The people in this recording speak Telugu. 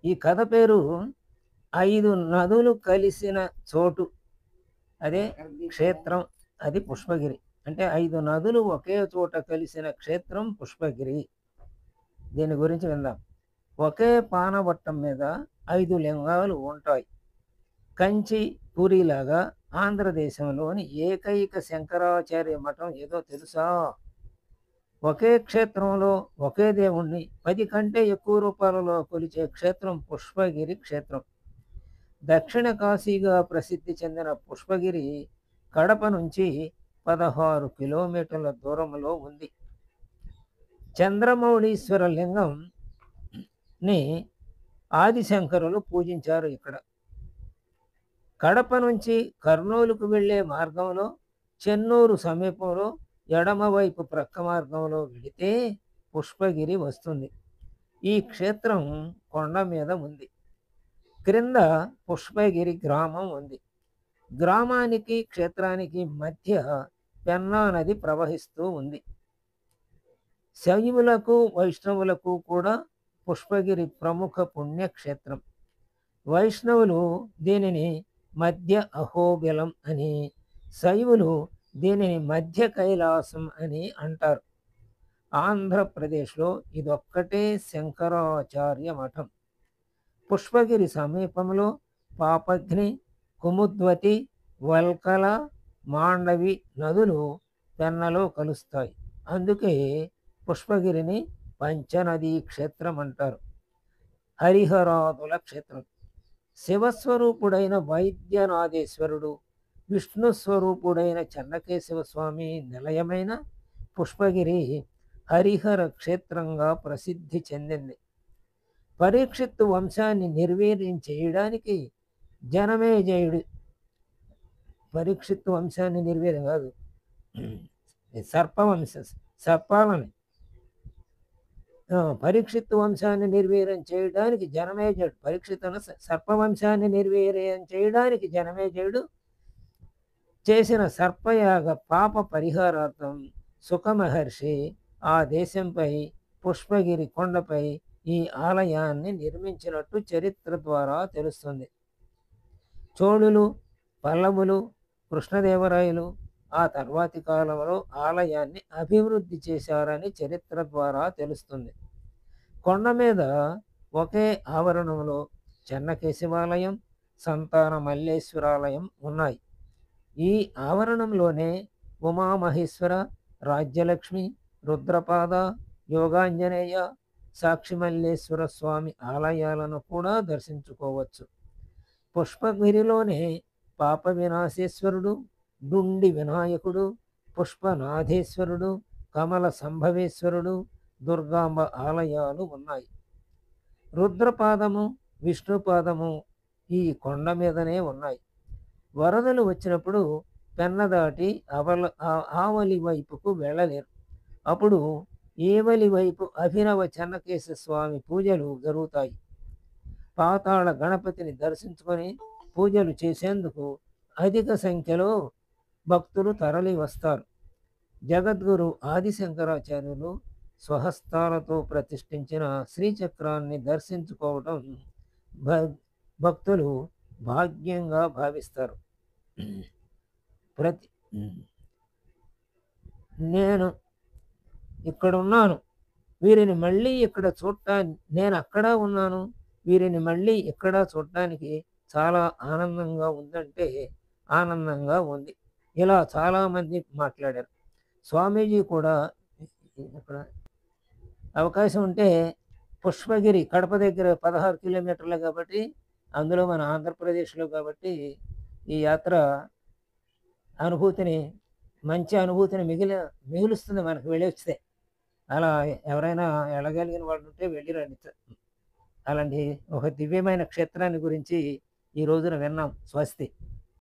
ఈ కథ పేరు 5 నదులు కలిసిన చోటు. అదే క్షేత్రం. అది పుష్పగిరి. అంటే 5 నదులు ఒకే చోట కలిసిన క్షేత్రం పుష్పగిరి. దీని గురించి విందాం. ఒకే పానవట్టం మీద 5 లింగాలు ఉంటాయి. కంచి, పూరిలాగా ఆంధ్రదేశంలోని ఏకైక శంకరాచార్య మఠం ఏదో తెలుసా? ఒకే క్షేత్రంలో ఒకే దేవుణ్ణి 10 కంటే ఎక్కువ రూపాలలో కొలిచే క్షేత్రం పుష్పగిరి క్షేత్రం. దక్షిణ కాశీగా ప్రసిద్ధి చెందిన పుష్పగిరి కడప నుంచి 16 కిలోమీటర్ల దూరంలో ఉంది. చంద్రమౌళీశ్వర లింగంని ఆదిశంకరులు పూజించారు ఇక్కడ. కడప నుంచి కర్నూలుకు వెళ్ళే మార్గంలో చెన్నూరు సమీపంలో ఎడమవైపు ప్రక్క మార్గంలో వెళితే పుష్పగిరి వస్తుంది. ఈ క్షేత్రం కొండ మీద ఉంది. క్రింద పుష్పగిరి గ్రామం ఉంది. గ్రామానికి క్షేత్రానికి మధ్య పెన్నా నది ప్రవహిస్తూ ఉంది. శైవులకు వైష్ణవులకు కూడా పుష్పగిరి ప్రముఖ పుణ్యక్షేత్రం. వైష్ణవులు దీనిని మధ్య అహోబిలం అని, శైవులు దీనిని మధ్య కైలాసం అని అంటారు. ఆంధ్రప్రదేశ్లో ఇదొక్కటే శంకరాచార్య మఠం. పుష్పగిరి సమీపంలో పాపఘ్ని, కుముద్వతి, వల్కల, మాండవి నదులు పెన్నలో కలుస్తాయి. అందుకే పుష్పగిరిని పంచనదీ క్షేత్రం అంటారు. హరిహరాదుల క్షేత్రం. శివస్వరూపుడైన వైద్యనాథేశ్వరుడు, విష్ణు స్వరూపుడైన చెన్నకేశవ స్వామి నిలయమైన పుష్పగిరి హరిహర క్షేత్రంగా ప్రసిద్ధి చెందింది. పరీక్షిత్తు వంశాన్ని నిర్వీర్యం చేయడానికి జనమేజయుడు, పరీక్షిత్తు వంశాన్ని నిర్వీర్యం కాదు, సర్పాలని పరీక్షిత్తు వంశాన్ని నిర్వీర్యం చేయడానికి జనమేజయుడు, పరీక్షిత్తును సర్పవంశాన్ని నిర్వీర్యం చేయడానికి జనమేజయుడు చేసిన సర్పయాగ పాప పరిహారార్థం సుఖమహర్షి ఆ దేశంపై పుష్పగిరి కొండపై ఈ ఆలయాన్ని నిర్మించినట్టు చరిత్ర ద్వారా తెలుస్తుంది. చోళులు, పల్లవులు, కృష్ణదేవరాయలు ఆ తర్వాతి కాలంలో ఆలయాన్ని అభివృద్ధి చేశారని చరిత్ర ద్వారా తెలుస్తుంది. కొండ మీద ఒకే ఆవరణంలో చెన్నకేశవాలయం, సంతాన మల్లేశ్వరాలయం ఉన్నాయి. ఈ ఆవరణంలోనే ఉమామహేశ్వర, రాజ్యలక్ష్మి, రుద్రపాద, యోగాంజనేయ, సాక్షిమల్లేశ్వర స్వామి ఆలయాలను కూడా దర్శించుకోవచ్చు. పుష్పగిరిలోనే పాప వినాశేశ్వరుడు, డుండి వినాయకుడు, పుష్పనాథేశ్వరుడు, కమల సంభవేశ్వరుడు, దుర్గాంబ ఆలయాలు ఉన్నాయి. రుద్రపాదము, విష్ణుపాదము ఈ కొండ మీదనే ఉన్నాయి. వరదలు వచ్చినప్పుడు పెన్న దాటి ఆవలి వైపుకు వెళ్ళలేరు. అప్పుడు ఏవలి వైపు అభినవ చెన్నకేశవ స్వామి పూజలు జరుగుతాయి. పాతాళ గణపతిని దర్శించుకొని పూజలు చేసేందుకు అధిక సంఖ్యలో భక్తులు తరలి వస్తారు. జగద్గురు ఆదిశంకరాచార్యులు స్వహస్తాలతో ప్రతిష్ఠించిన శ్రీచక్రాన్ని దర్శించుకోవడం భక్తులు భాగ్యంగా భావిస్తారు. నేను ఇక్కడున్నాను, వీరిని మళ్ళీ ఇక్కడ నేను అక్కడ ఉన్నాను, వీరిని మళ్ళీ ఇక్కడ చూడటానికి చాలా ఆనందంగా ఉందంటే ఆనందంగా ఉంది. ఇలా చాలామంది మాట్లాడారు. స్వామీజీ కూడా ఇక్కడ అవకాశం ఉంటే పుష్పగిరి కడప దగ్గర 16 కిలోమీటర్లు కాబట్టి, అందులో మన ఆంధ్రప్రదేశ్లో కాబట్టి ఈ యాత్ర మంచి అనుభూతిని మిగులుస్తుంది మనకు వెళ్ళి వస్తే. అలా ఎవరైనా వెళ్ళగలిగిన వాళ్ళు ఉంటే వెళ్ళి రండి. అలాంటి ఒక దివ్యమైన క్షేత్రాన్ని గురించి ఈ రోజున విన్నాం. స్వస్తి.